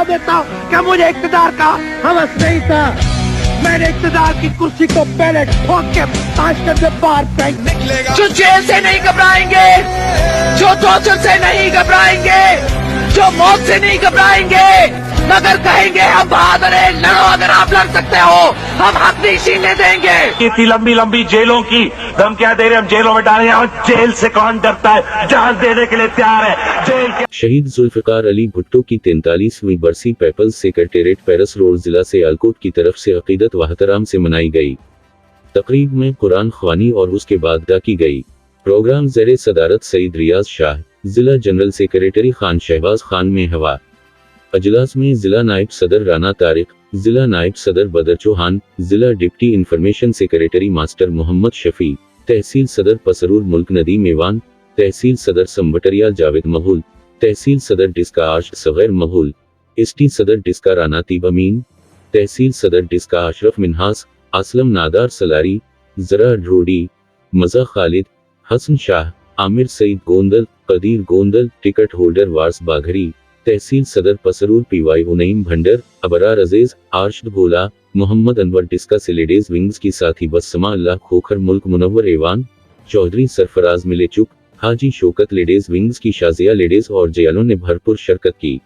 जवाब देता हूँ कि मुझे इक़्तिदार का हवस नहीं था। मैंने इक़्तिदार की कुर्सी को पहले ठोक के ताशकंद में बाहर फेंक निकलेगा। जो जेल से नहीं घबराएंगे, जो टॉर्चर से नहीं घबराएंगे, जो मौत से नहीं घबराएंगे, मगर कहेंगे हम बहादुर हैं, लड़ो अगर आप लड़ सकते हो, हम हक नहीं छीनने देंगे। इतनी लंबी लंबी जेलों की धमकियां दे रहे, हम जेलों में डाले, और जेल से कौन डरता है, जान देने के लिए तैयार है। जेल के शहीद जुल्फ़िकार अली भुट्टो की 43वीं बरसी पीपल्स सेक्रेटेरिएट पेरिस रोड जिला सियालकोट की तरफ से अकीदत व एहतराम से मनाई गई। तकरीब में कुरान ख्वानी और उसके बाद अदा की गई। प्रोग्राम ज़ेरे सदारत सईद रियाज शाह, जिला जनरल सेक्रेटरी खान शहबाज खान में हवा। अजलास में जिला नायब सदर राना तारिक, जिला नायब सदर बदर चौहान, जिला deputy information secretary master Mohammad Shafi, तहसील सदर पसरूर मुल्क नदीम ईवान, तहसील सदर संबटरिया जावेद महूल, तहसील सदर डिस्का आश सगैर महूल, एसटी सदर डिस्का राना तीब अमीन, तहसील सदर डिस्का अशरफ मिनहास, असलम नादार सलारी, जरा ढोडी, मजा खालिद, हसन शाह, आमिर सईद गोंदल, कदीर गोंदल, टिकट होल्डर वार्स बाघरी, तहसील सदर पसरूर पीवाई उनईम भंडर, अबरार अजीज, आर्शद भोला, मोहम्मद अनवर डिस्का से लेडीज विंग्स की साथी बसमा अल्लाह खोखर मुल्क मुनव्वर एवान, चौधरी सरफराज मिले चुप, हाजी शौकत लेडीज विंग्स की शाजिया लेडीज और जयालों ने भरपूर शिरकत की।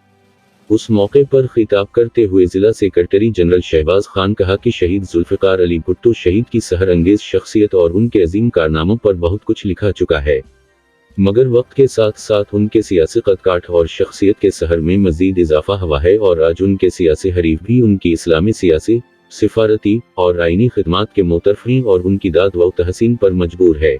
उस मौके पर खिताब करते हुए जिला सेक्रेटरी जनरल शहबाज खान कहा कि शहीद जुल्फ़िकार अली भुट्टो शहीद की सहर अंगेज शख्सियत और उनके अजीम कारनामों पर बहुत कुछ लिखा चुका है, मगर वक्त के साथ साथ उनके सियासी कदकाठ और शख्सियत के सहर में मजीद इजाफा हुआ है और आज उनके सियासी हरीफ भी उनकी इस्लामी सियासी, सिफारती और आईनी खिदमात के मुतरफ़ी और उनकी दाद व तहसीन पर मजबूर है।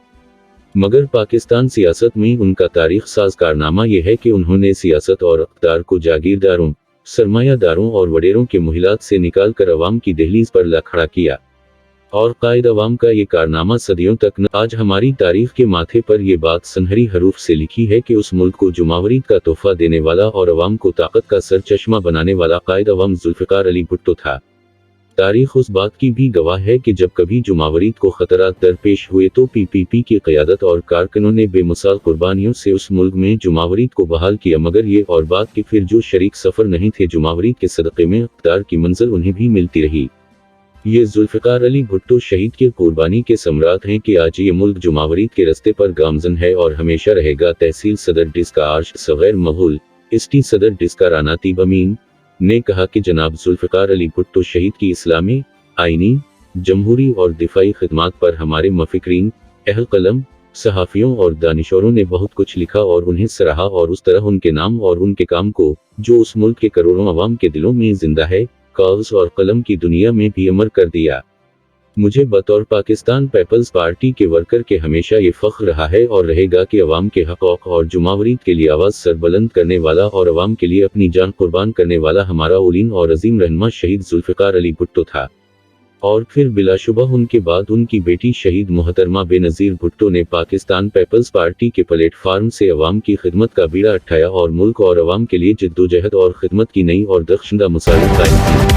मगर पाकिस्तान सियासत में उनका तारीख साज कारनामा यह है कि उन्होंने सियासत और इक़्तिदार को जागीरदारों, सरमायादारों और वडेरों के मुहिलात से निकाल कर अवाम की दहलीज पर ला खड़ा किया और कायद अवाम का ये कारनामा सदियों तक न। आज हमारी तारीख के माथे पर यह बात सनहरी हरूफ से लिखी है कि उस मुल्क को जुमावरीत का तोहफा देने वाला और अवाम को ताकत का सरचश्मा बनाने वाला कायद अवाम जुल्फ़िकार अली भुट्टो था। तारीख उस बात की भी गवाह है कि जब कभी जुमावरीत को खतरात दरपेश हुए तो पीपीपी की क़यादत और कारकुनों ने बेमिसाल कुर्बानियों से उस मुल्क में जुमावरीत को बहाल किया, मगर ये और बात कि फिर जो शरीक सफ़र नहीं थे जुमावरीत के सदक़े में इक़्तिदार की मंजिल उन्हें भी मिलती रही। ये जुल्फ़िकार अली भुट्टो शहीद की कुर्बानी के सम्राट हैं कि आज ये मुल्क जुमावरीत के रस्ते पर गामजन है और हमेशा रहेगा। तहसील सदर डिस्का आर्श सगैर महूल, एसटी सदर डिस्का राना तीब अमीन ने कहा कि जनाब जुल्फ़िकार अली भुट्टो शहीद की इस्लामी, आईनी, जमहूरी और दिफाई खिदमात पर हमारे मफ़िकरीन, अहल कलम, सहाफ़ियों और दानिशोरों ने बहुत कुछ लिखा और उन्हें सराहा और उस तरह उनके नाम और उनके काम को, जो उस मुल्क के करोड़ों अवाम के दिलों में जिंदा है, कागज़ और कलम की दुनिया में भी अमर कर दिया। मुझे बतौर पाकिस्तान पीपल्स पार्टी के वर्कर के हमेशा ये फ़ख्र रहा है और रहेगा कि अवाम के हक़ और जुमावरीत के लिए आवाज़ सरबुलंद करने वाला और अवाम के लिए अपनी जान कुर्बान करने वाला हमारा उलीन और अजीम रहनुमा शहीद जुल्फ़िकार अली भुट्टो था। और फिर बिलाशुबह उनके बाद उनकी बेटी शहीद मोहतरमा बेनज़ीर भुट्टो ने पाकिस्तान पीपल्स पार्टी के प्लेटफार्म से अवाम की खिदमत का बीड़ा उठाया और मुल्क और अवाम के लिए जद्दोजहद और खिदमत की नई और दख्शंदा मिसालें कायम की।